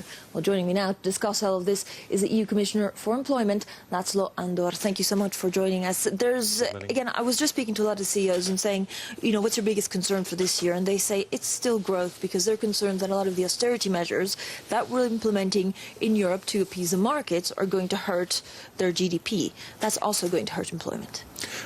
year. Well, joining me now to discuss all of this is the EU Commissioner for Employment, Laszlo Andor. Thank you so much for joining us. Again, I was just speaking to a lot of CEOs and saying, you know, what's your biggest concern for this year? And they say it's still growth, because they're concerned that a lot of the austerity measures that we're implementing in Europe to appease the markets are going to hurt their GDP. That's also going to hurt employment.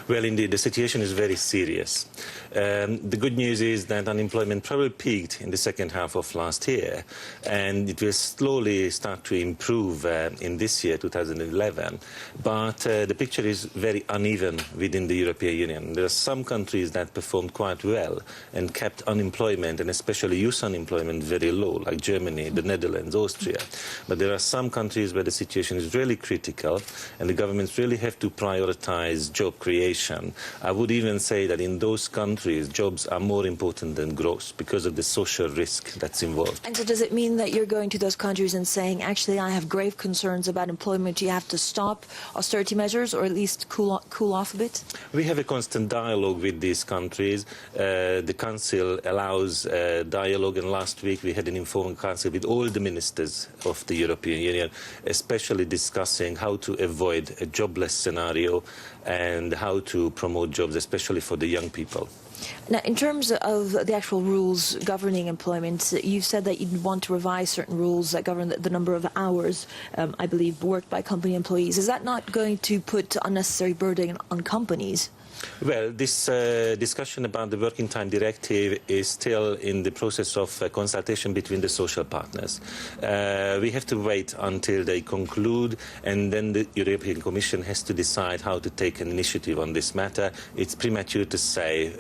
Well, indeed, the situation is very serious. The good news is that unemployment probably peaked in the second half of last year, and it will slowly start to improve in this year, 2011. But the picture is very uneven within the European Union. There are some countries that performed quite well and kept unemployment, and especially youth unemployment, very low, like Germany, the Netherlands, Austria. But there are some countries where the situation is really critical, and the governments really have to prioritize job creation. I would even say that in those countries, jobs are more important than growth because of the social risk that's involved. And so does it mean that you're going to those countries and saying, actually, I have grave concerns about employment, you have to stop austerity measures or at least cool off a bit? We have a constant dialogue with these countries. The Council allows dialogue, and last week we had an informal council with all the ministers of the European Union, especially discussing how to avoid a jobless scenario and how to promote jobs, especially for the young people. Now, in terms of the actual rules governing employment, you've said that you'd want to revise certain rules that govern the number of hours, I believe, worked by company employees. Is that not going to put unnecessary burden on companies? Well, this discussion about the Working Time Directive is still in the process of consultation between the social partners. We have to wait until they conclude, and then the European Commission has to decide how to take an initiative on this matter. It's premature to say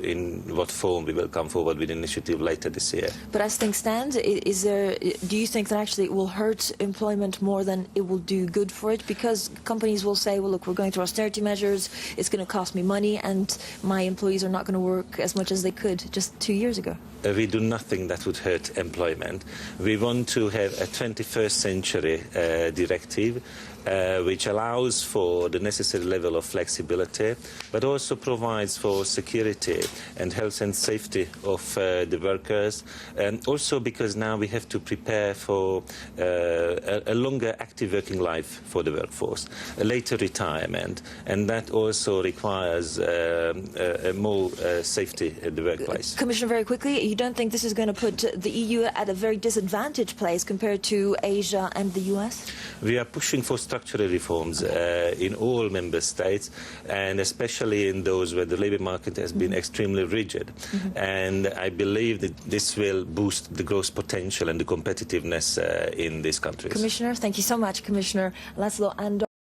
in what form we will come forward with an initiative later this year. But as things stand, do you think that actually it will hurt employment more than it will do good for it? Because companies will say, well, look, we're going through austerity measures, it's going to cost me money, and my employees are not going to work as much as they could just 2 years ago. We do nothing that would hurt employment. We want to have a 21st century directive which allows for the necessary level of flexibility, but also provides for security and health and safety of the workers, and also because now we have to prepare for a longer active working life for the workforce, a later retirement, and that also requires more safety at the workplace. Commissioner, very quickly, you don't think this is going to put the EU at a very disadvantaged place compared to Asia and the US? We are pushing for structural reforms in all member states, and especially in those where the labour market has been extremely rigid. And I believe that this will boost the growth potential and the competitiveness in these countries. Commissioner, thank you so much, Commissioner Laszlo Andor.